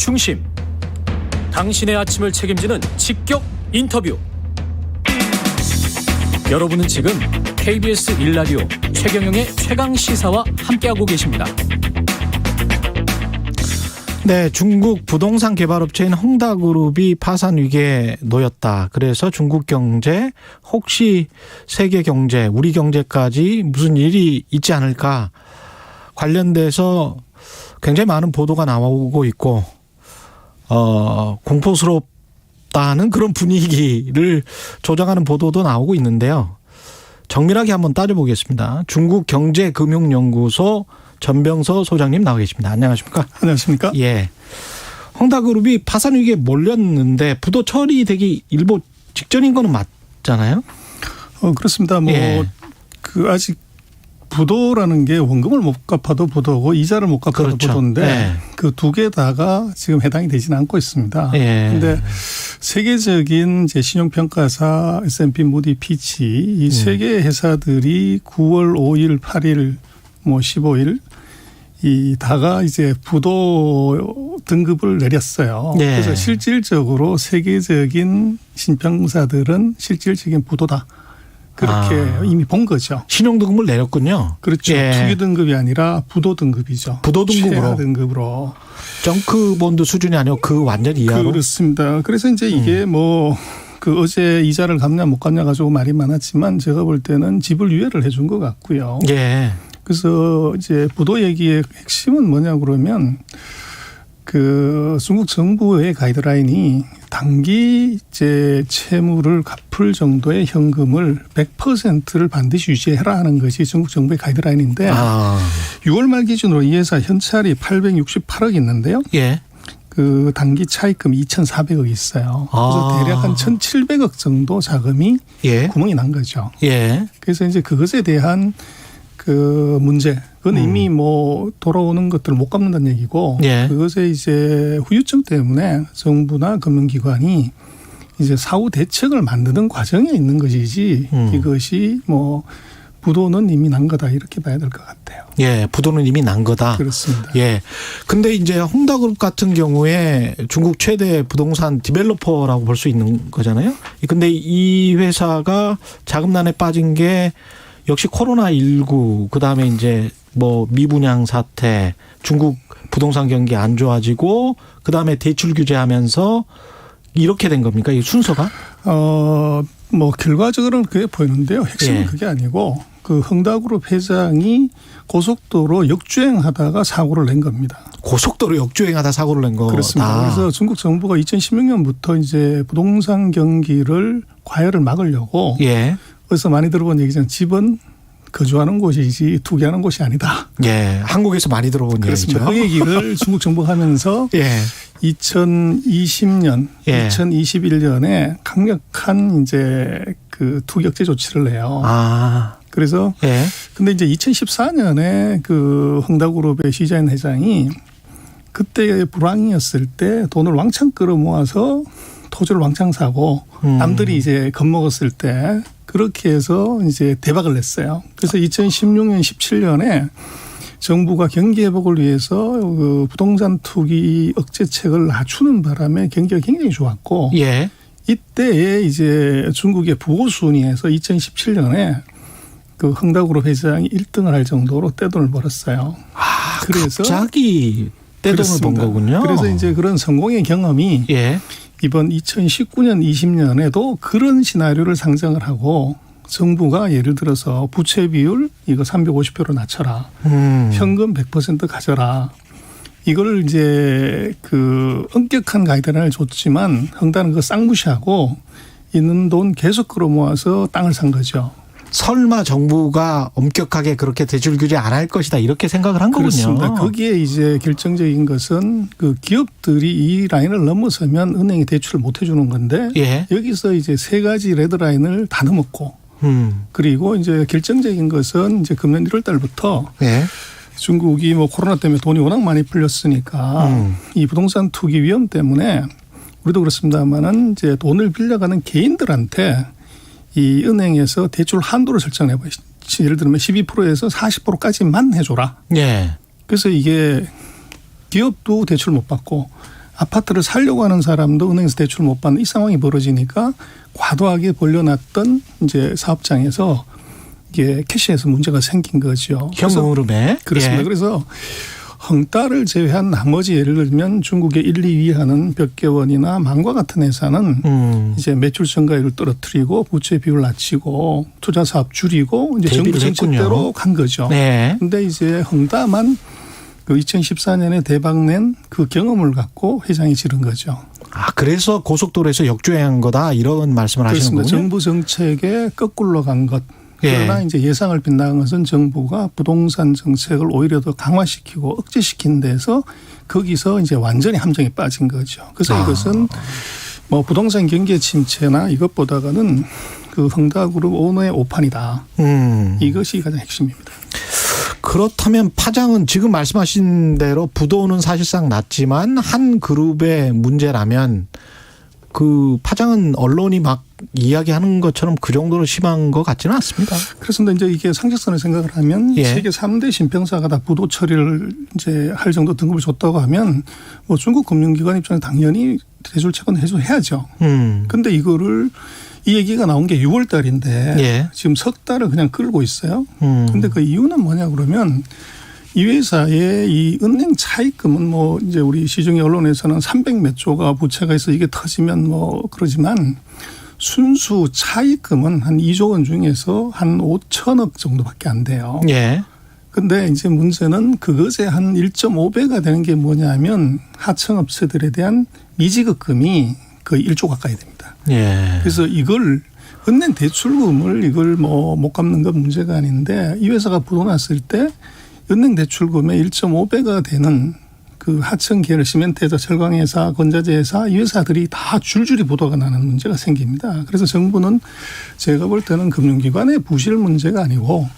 중심. 당신의 아침을 책임지는 직격 인터뷰. 여러분은 지금 KBS 1라디오 최경영의 최강시사와 함께하고 계십니다. 네, 중국 부동산 개발업체인 헝다그룹이 파산 위기에 놓였다. 그래서 중국 경제, 혹시 세계 경제, 우리 경제까지 무슨 일이 있지 않을까 관련돼서 굉장히 많은 보도가 나오고 있고 공포스럽다는 그런 분위기를 조장하는 보도도 나오고 있는데요. 정밀하게 한번 따져보겠습니다. 중국경제금융연구소 전병서 소장님 나와 계십니다. 안녕하십니까? 안녕하십니까? 예. 헝다그룹이 파산 위기에 몰렸는데 부도 처리되기 일보 직전인 거는 맞잖아요? 그렇습니다. 예. 아직 부도라는 게 원금을 못 갚아도 부도고 이자를 못 갚아도 그렇죠. 부도인데 예. 그 두 개 다가 지금 해당이 되지는 않고 있습니다. 그런데 근데 세계적인 이제 신용평가사 S&P, 무디, 피치 이 세 개 회사들이 9월 5일, 8일, 15일 이 다가 이제 부도 등급을 내렸어요. 예. 그래서 실질적으로 세계적인 신평사들은 실질적인 부도다. 그렇게 이미 본 거죠. 신용등급을 내렸군요. 그렇죠. 예. 투기 등급이 아니라 부도 등급이죠. 부도 등급으로. 최하 등급으로. 정크본드 수준이 아니고 그 완전 이하로. 그렇습니다. 그래서 이제 이게 어제 이자를 갚냐 못 갚냐 가지고 말이 많았지만 제가 볼 때는 지불 유예를 해준 것 같고요. 예. 그래서 이제 부도 얘기의 핵심은 뭐냐 그러면 그 중국 정부의 가이드라인이 단기 이제 채무를 갚을 정도의 현금을 100%를 반드시 유지해라 하는 것이 중국 정부의 가이드라인인데 6월 말 기준으로 이 회사 현찰이 868억 있는데요. 예. 그 단기 차입금이 2,400억 있어요. 그래서 대략 한 1,700억 정도 자금이 예. 구멍이 난 거죠. 예. 그래서 이제 그것에 대한 그 문제, 그건 이미 돌아오는 것들을 못 갚는다는 얘기고, 예. 그것에 이제 후유증 때문에 정부나 금융기관이 이제 사후 대책을 만드는 과정에 있는 것이지, 이것이 부도는 이미 난 거다 이렇게 봐야 될 것 같아요. 예, 부도는 이미 난 거다. 그렇습니다. 예. 근데 이제 헝다그룹 같은 경우에 중국 최대 부동산 디벨로퍼라고 볼 수 있는 거잖아요. 근데 이 회사가 자금난에 빠진 게 역시 코로나19, 그다음에 이제 미분양 사태, 중국 부동산 경기 안 좋아지고, 그다음에 대출 규제하면서 이렇게 된 겁니까? 이 순서가? 결과적으로는 그게 보이는데요. 핵심은 예. 그게 아니고 그 헝다그룹 회장이 고속도로 역주행하다가 사고를 낸 겁니다. 고속도로 역주행하다 사고를 낸 거다. 그렇습니다. 그래서 중국 정부가 2016년부터 이제 부동산 경기를 과열을 막으려고 예. 어디서 많이 들어본 얘기잖아요. 집은 거주하는 곳이지 투기하는 곳이 아니다. 예. 한국에서 많이 들어본 그렇습니다. 얘기죠. 그 얘기를 중국 정부가 하면서 예. 2020년, 예. 2021년에 강력한 이제 그 투기 억제 조치를 내요. 그래서 예. 근데 이제 2014년에 그 헝다그룹의 시자인 회장이 그때 불황이었을 때 돈을 왕창 끌어모아서 토지를 왕창 사고 남들이 이제 겁먹었을 때 그렇게 해서 이제 대박을 냈어요. 그래서 2016년, 17년에 정부가 경기 회복을 위해서 그 부동산 투기 억제책을 낮추는 바람에 경기가 굉장히 좋았고, 예. 이때에 이제 중국의 부호 순위에서 2017년에 그 헝다그룹 회장이 1등을 할 정도로 떼돈을 벌었어요. 그래서 갑자기 떼돈을 번 거군요. 그래서 이제 그런 성공의 경험이 예. 이번 2019년, 20년에도 그런 시나리오를 상정을 하고 정부가 예를 들어서 부채 비율 이거 350%로 낮춰라. 현금 100% 가져라. 이걸 이제 그 엄격한 가이드라인을 줬지만 헝다는 그 쌍무시하고 있는 돈 계속 끌어모아서 땅을 산 거죠. 설마 정부가 엄격하게 그렇게 대출 규제 안 할 것이다 이렇게 생각을 한 거군요. 그렇습니다. 거기에 이제 결정적인 것은 그 기업들이 이 라인을 넘어서면 은행이 대출을 못 해주는 건데 예. 여기서 이제 세 가지 레드라인을 다 넘었고 그리고 이제 결정적인 것은 이제 금년 1월 달부터 예. 중국이 코로나 때문에 돈이 워낙 많이 풀렸으니까 이 부동산 투기 위험 때문에 우리도 그렇습니다만은 이제 돈을 빌려가는 개인들한테 이 은행에서 대출 한도를 설정해 봐요. 예를 들면 12%에서 40%까지만 해줘라. 예. 그래서 이게 기업도 대출 못 받고 아파트를 살려고 하는 사람도 은행에서 대출 못 받는 이 상황이 벌어지니까 과도하게 벌려놨던 이제 사업장에서 이게 캐시에서 문제가 생긴 거죠. 현금흐름에. 그렇습니다. 예. 그래서 헝다를 제외한 나머지 예를 들면 중국의 1, 2위 하는 벽개원이나 망과 같은 회사는 이제 매출 증가율을 떨어뜨리고 부채 비율을 낮추고 투자 사업 줄이고 이제 정부 정책대로 간 거죠. 그런데 네. 이제 헝다만 그 2014년에 대박낸 그 경험을 갖고 회장이 지른 거죠. 아, 그래서 고속도로에서 역주행한 거다 이런 말씀을 그렇습니다. 하시는군요. 정부 정책에 거꾸로 간 것. 그러나 이제 예상을 빗나간 것은 정부가 부동산 정책을 오히려 더 강화시키고 억제시킨 데서 거기서 이제 완전히 함정에 빠진 거죠. 그래서 이것은 뭐 부동산 경기 침체나 이것보다는 그 헝다그룹 오너의 오판이다. 이것이 가장 핵심입니다. 그렇다면 파장은 지금 말씀하신 대로 부도는 사실상 낮지만 한 그룹의 문제라면 그 파장은 언론이 막 이야기하는 것처럼 그 정도로 심한 것 같지는 않습니다. 그렇습니다. 이제 이게 상식선을 생각을 하면 예. 세계 3대 신평사가 다 부도 처리를 이제 할 정도 등급을 줬다고 하면 뭐 중국 금융기관 입장에 당연히 대출 채권 해줘야죠. 근데 이거를 이 얘기가 나온 게 6월 달인데 예. 지금 석 달을 그냥 끌고 있어요. 근데 그 이유는 뭐냐 그러면 이 회사의 이 은행 차입금은 뭐 이제 우리 시중의 언론에서는 300몇 조가 부채가 있어 이게 터지면 뭐 그러지만 순수 차입금은 한 2조 원 중에서 한 5천억 정도밖에 안 돼요. 예. 근데 이제 문제는 그것의 한 1.5배가 되는 게 뭐냐면 하청업체들에 대한 미지급금이 거의 1조 가까이 됩니다. 예. 그래서 이걸 은행 대출금을 이걸 뭐 못 갚는 건 문제가 아닌데 이 회사가 부도 났을 때 은행 대출금의 1.5배가 되는 그 하청 계열 시멘트회사, 철강회사, 건자재회사 이 회사들이 다 줄줄이 부도가 나는 문제가 생깁니다. 그래서 정부는 제가 볼 때는 금융기관의 부실 문제가 아니고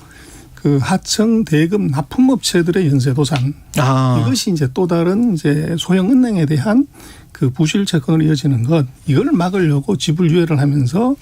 그 하청 대금 납품업체들의 연쇄도산 이것이 이제 또 다른 이제 소형 은행에 대한 그 부실 채권으로 이어지는 것 이걸 막으려고 지불 유예를 하면서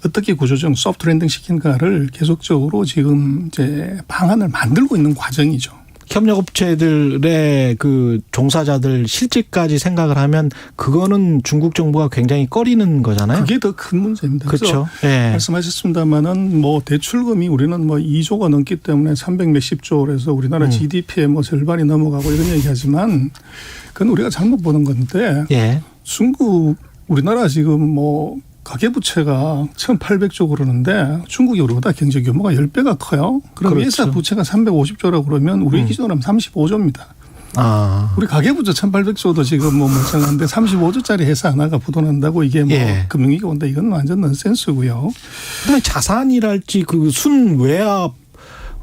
어떻게 구조적 소프트 랜딩 시킨가를 계속적으로 지금 이제 방안을 만들고 있는 과정이죠. 협력업체들의 그 종사자들 실직까지 생각을 하면 그거는 중국 정부가 굉장히 꺼리는 거잖아요. 그게 더 큰 문제입니다. 그렇죠. 예. 말씀하셨습니다만은 뭐 대출금이 우리는 뭐 2조가 넘기 때문에 300 몇십조에서 우리나라 GDP의 뭐 절반이 넘어가고 이런 얘기하지만 그건 우리가 잘못 보는 건데 예. 중국 우리나라 지금 뭐 가계부채가 1,800조 그러는데 중국이 우리보다 경제 규모가 10배가 커요. 그럼 그렇죠. 회사 부채가 350조라고 그러면 우리 기준으로 하면 35조입니다. 아. 우리 가계부채 1,800조도 지금 뭐 멀쩡한데 35조짜리 회사 하나가 부도난다고 이게 뭐 예. 금융위기 온다 이건 완전 넌센스고요. 그다음에 자산이랄지 그 순외압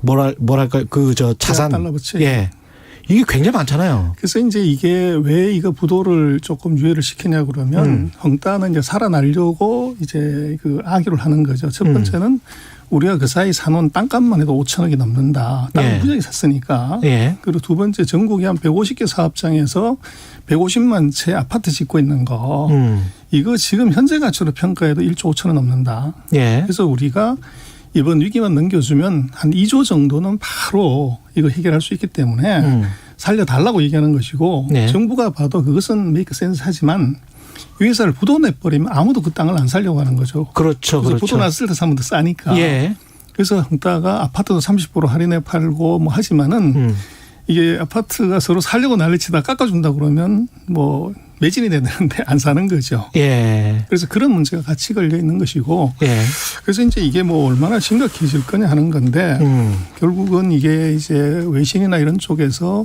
뭐랄까 그 저 자산 달러 부채. 예. 이게 굉장히 많잖아요. 그래서 이제 이게 왜 이거 부도를 조금 유예를 시키냐 그러면 헝다는 이제 살아나려고 이제 그 악유를 하는 거죠. 첫 번째는 우리가 그 사이 사놓은 땅값만 해도 5천억이 넘는다. 땅을 예. 무지하게 샀으니까. 예. 그리고 두 번째 전국에 한 150개 사업장에서 150만 채 아파트 짓고 있는 거. 이거 지금 현재 가치로 평가해도 1조 5천억 넘는다. 예. 그래서 우리가 이번 위기만 넘겨주면 한 2조 정도는 바로 이거 해결할 수 있기 때문에 살려달라고 얘기하는 것이고 네. 정부가 봐도 그것은 메이크 센스 하지만 이 회사를 부도 내버리면 아무도 그 땅을 안 살려고 하는 거죠. 그렇죠. 그래서 그렇죠. 부도 났을 때 사면 더 싸니까. 예. 그래서 헝다가 아파트도 30% 할인해 팔고 뭐 하지만은 이게 아파트가 서로 살려고 난리치다 깎아준다 그러면 뭐 매진이 되는데 안 사는 거죠. 예. 그래서 그런 문제가 같이 걸려 있는 것이고 예. 그래서 이제 이게 뭐 얼마나 심각해질 거냐 하는 건데 결국은 이게 이제 외신이나 이런 쪽에서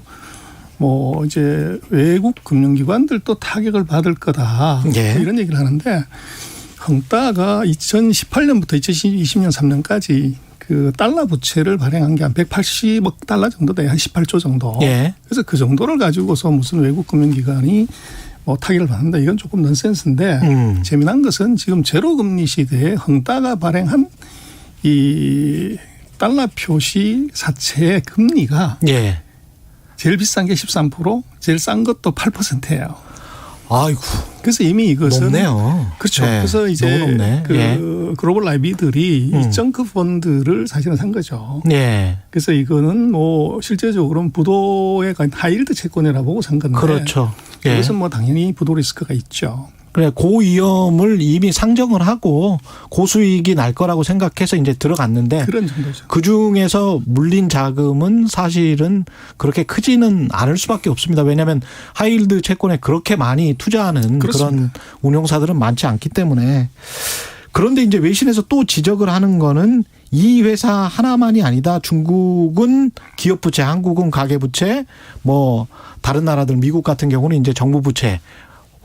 뭐 이제 외국 금융기관들도 타격을 받을 거다 예. 이런 얘기를 하는데 헝다가 2018년부터 2020년 3년까지 그 달러 부채를 발행한 게 한 180억 달러 정도 돼요. 한 18조 정도. 예. 그래서 그 정도를 가지고서 무슨 외국 금융기관이 뭐 타격을 받는다. 이건 조금 넌센스인데 재미난 것은 지금 제로금리 시대에 헝다가 발행한 이 달러 표시 사채의 금리가 예. 제일 비싼 게 13%, 제일 싼 것도 8%예요. 아이고. 그래서 이미 이것은 높네요. 그렇죠. 네. 그래서 이제 너무 높네. 그 예. 글로벌 IB들이 이 정크 펀드를 사실은 산 거죠. 예. 그래서 이거는 뭐 실제적으로는 부도에 가인 하이힐드 채권이라 보고 산 건데. 그렇죠. 예. 이것은 뭐 당연히 부도 리스크가 있죠. 그래 고위험을 이미 상정을 하고 고수익이 날 거라고 생각해서 이제 들어갔는데 그런 정도죠. 그 중에서 물린 자금은 사실은 그렇게 크지는 않을 수밖에 없습니다. 왜냐하면 하이힐드 채권에 그렇게 많이 투자하는 그렇습니다. 그런 운용사들은 많지 않기 때문에. 그런데 이제 외신에서 또 지적을 하는 거는 이 회사 하나만이 아니다. 중국은 기업 부채, 한국은 가계 부채, 뭐 다른 나라들 미국 같은 경우는 이제 정부 부채.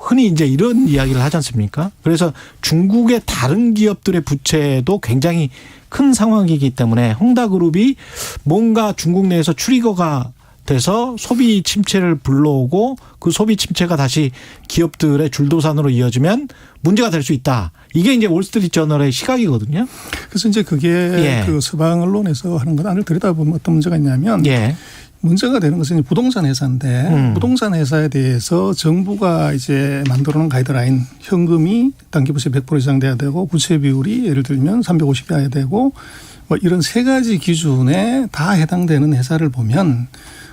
흔히 이제 이런 이야기를 하지 않습니까? 그래서 중국의 다른 기업들의 부채도 굉장히 큰 상황이기 때문에 홍다그룹이 뭔가 중국 내에서 트리거가 돼서 소비 침체를 불러오고 그 소비 침체가 다시 기업들의 줄도산으로 이어지면 문제가 될 수 있다. 이게 이제 월스트리트저널의 시각이거든요. 그래서 이제 그게 예. 그 서방 언론에서 하는 건 안을 들여다보면 어떤 문제가 있냐면 예. 문제가 되는 것은 부동산 회사인데 부동산 회사에 대해서 정부가 이제 만들어 놓은 가이드라인 현금이 단기부채 100% 이상 돼야 되고 부채 비율이 예를 들면 350이어야 되고 뭐 이런 세 가지 기준에 다 해당되는 회사를 보면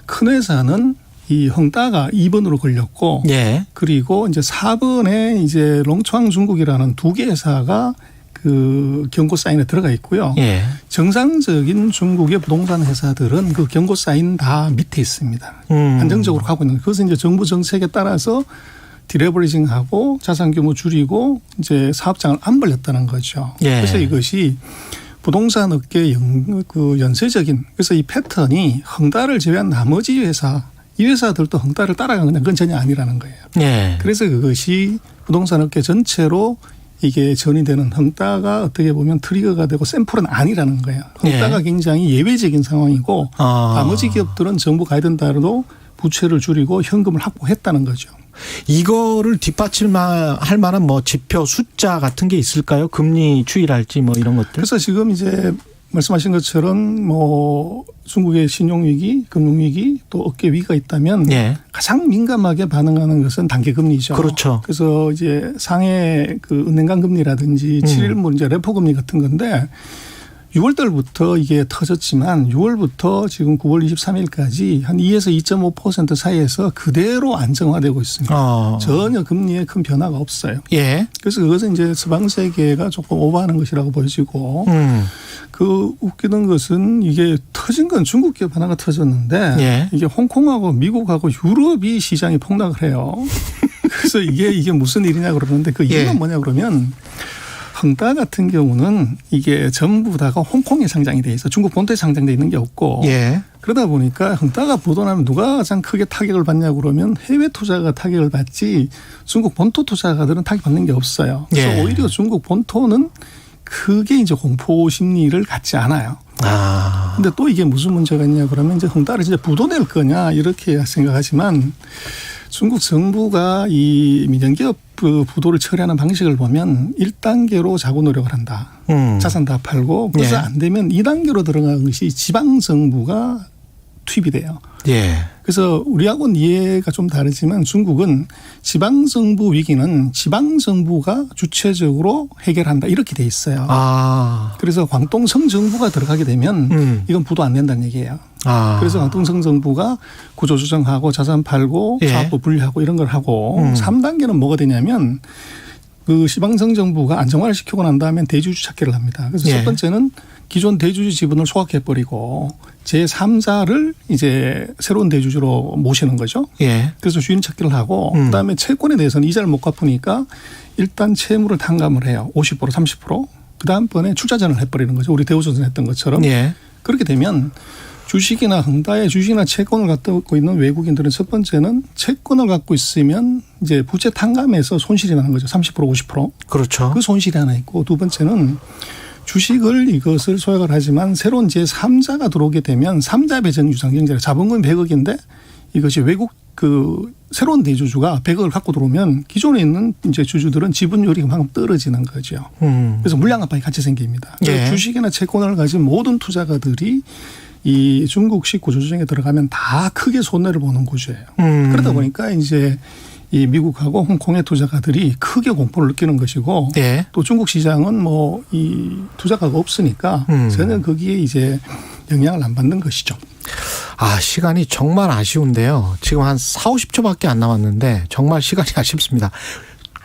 큰 회사는 이 헝다가 2번으로 걸렸고 예. 그리고 이제 4번에 이제 롱창 중국이라는 두 개 회사가 그 경고 사인에 들어가 있고요. 예. 정상적인 중국의 부동산 회사들은 그 경고 사인 다 밑에 있습니다. 안정적으로 가고 있는. 그것은 이제 정부 정책에 따라서 디레버리징하고 자산 규모 줄이고 이제 사업장을 안 벌렸다는 거죠. 예. 그래서 이것이 부동산 업계 그 연쇄적인 그래서 이 패턴이 헝다를 제외한 나머지 회사 이 회사들도 헝다를 따라가는 건 전혀 아니라는 거예요. 예. 그래서 그것이 부동산 업계 전체로 이게 전이되는 헝다가 어떻게 보면 트리거가 되고 샘플은 아니라는 거예요. 헝다가 예. 굉장히 굉장히 예외적인 상황이고 나머지 기업들은 정부 가이드에 따라도 부채를 줄이고 현금을 확보했다는 거죠. 이거를 뒷받침할 만한 뭐 지표 숫자 같은 게 있을까요? 금리 추이랄지 뭐 이런 것들. 그래서 지금 이제 말씀하신 것처럼 뭐 중국의 신용위기, 금융위기 또 업계 위기가 있다면 예. 가장 민감하게 반응하는 것은 단기금리죠. 그렇죠. 그래서 이제 상해 그 은행간 금리라든지 7일물 이제 레포 금리 같은 건데 6월 달부터 이게 터졌지만 6월부터 지금 9월 23일까지 한 2에서 2.5% 사이에서 그대로 안정화되고 있습니다. 전혀 금리에 큰 변화가 없어요. 예. 그래서 그것은 이제 서방 세계가 조금 오버하는 것이라고 보여지고 그 웃기는 것은 이게 터진 건 중국 기업 하나가 터졌는데 예. 이게 홍콩하고 미국하고 유럽이 시장이 폭락을 해요. 그래서 이게 무슨 일이냐 그러는데 그 이유는 예. 뭐냐 그러면 헝다 같은 경우는 이게 전부 다가 홍콩에 상장이 돼 있어. 중국 본토에 상장돼 있는 게 없고. 예. 그러다 보니까 헝다가 부도나면 누가 가장 크게 타격을 받냐 그러면 해외 투자가 타격을 받지 중국 본토 투자가들은 타격 받는 게 없어요. 그래서 예. 오히려 중국 본토는 크게 이제 공포 심리를 갖지 않아요. 근데 또 이게 무슨 문제가 있냐 그러면 이제 헝다를 진짜 부도낼 거냐 이렇게 생각하지만 중국 정부가 이 민영기업 그 부도를 처리하는 방식을 보면 1단계로 자구 노력을 한다. 자산 다 팔고 그래서 예. 안 되면 2단계로 들어가는 것이 지방정부가 투입이 돼요. 예. 그래서 우리하고는 이해가 좀 다르지만 중국은 지방정부 위기는 지방정부가 주체적으로 해결한다 이렇게 돼 있어요. 그래서 광동성 정부가 들어가게 되면 이건 부도 안 된다는 얘기예요. 그래서 광동성 정부가 구조조정하고 자산 팔고 예. 사업부 분리하고 이런 걸 하고 3단계는 뭐가 되냐면 그 지방성 정부가 안정화를 시키고 난 다음에 대주주 찾기를 합니다. 그래서 예. 첫 번째는 기존 대주주 지분을 소각해버리고 제3자를 이제 새로운 대주주로 모시는 거죠. 예. 그래서 주인 찾기를 하고 그다음에 채권에 대해서는 이자를 못 갚으니까 일단 채무를 탕감을 해요. 50% 30%. 그다음번에 출자전을 해버리는 거죠. 우리 대우조선 했던 것처럼. 예. 그렇게 되면 주식이나 헝다의 주식이나 채권을 갖고 있는 외국인들은 첫 번째는 채권을 갖고 있으면 이제 부채 탕감에서 손실이 나는 거죠. 30% 50%. 그렇죠. 그 손실이 하나 있고 두 번째는 주식을 이것을 소액을 하지만 새로운 제3자가 들어오게 되면 3자 배정 유상경제라 자본금 100억인데 이것이 외국 그 새로운 대주주가 100억을 갖고 들어오면 기존에 있는 이제 주주들은 지분율이 그만큼 떨어지는 거죠. 그래서 물량 압박이 같이 생깁니다. 예. 주식이나 채권을 가진 모든 투자가들이 이 중국식 구조조정에 들어가면 다 크게 손해를 보는 구조예요. 그러다 보니까 이제 이 미국하고 홍콩의 투자가들이 크게 공포를 느끼는 것이고 예. 또 중국 시장은 뭐 이 투자가가 없으니까 전혀 거기에 이제 영향을 안 받는 것이죠. 아, 시간이 정말 아쉬운데요. 지금 한 4, 50초밖에 안 남았는데 정말 시간이 아쉽습니다.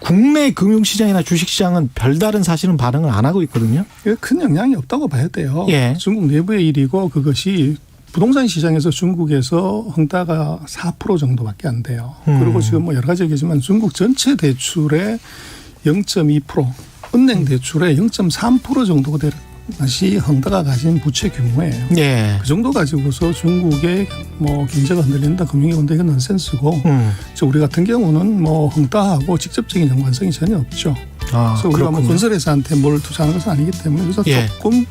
국내 금융시장이나 주식시장은 별다른 사실은 반응을 안 하고 있거든요. 큰 영향이 없다고 봐야 돼요. 예. 중국 내부의 일이고 그것이 부동산 시장에서 중국에서 헝다가 4% 정도밖에 안 돼요. 그리고 지금 뭐 여러 가지 얘기지만 중국 전체 대출의 0.2%, 은행 대출의 0.3% 정도가 되는 것이 헝다가 가진 부채 규모예요. 예. 그 정도 가지고서 중국의 뭐 경제가 흔들린다, 금융이 흔들린다, 이건 넌센스고, 우리 같은 경우는 뭐 헝다하고 직접적인 연관성이 전혀 없죠. 아, 그래서 우리가 뭐 건설회사한테 뭘 투자하는 것은 아니기 때문에 그래서 예. 조금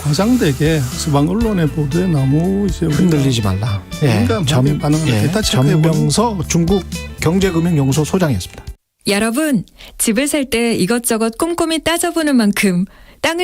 과장되게 서방 언론의 보도에 너무 이제 흔들리지 말라. 예. 민감하게 반응을 했다. 전병서 중국 경제금융연구소 소장이었습니다. 여러분, 집을 살 때 이것저것 꼼꼼히 따져보는 만큼 땅을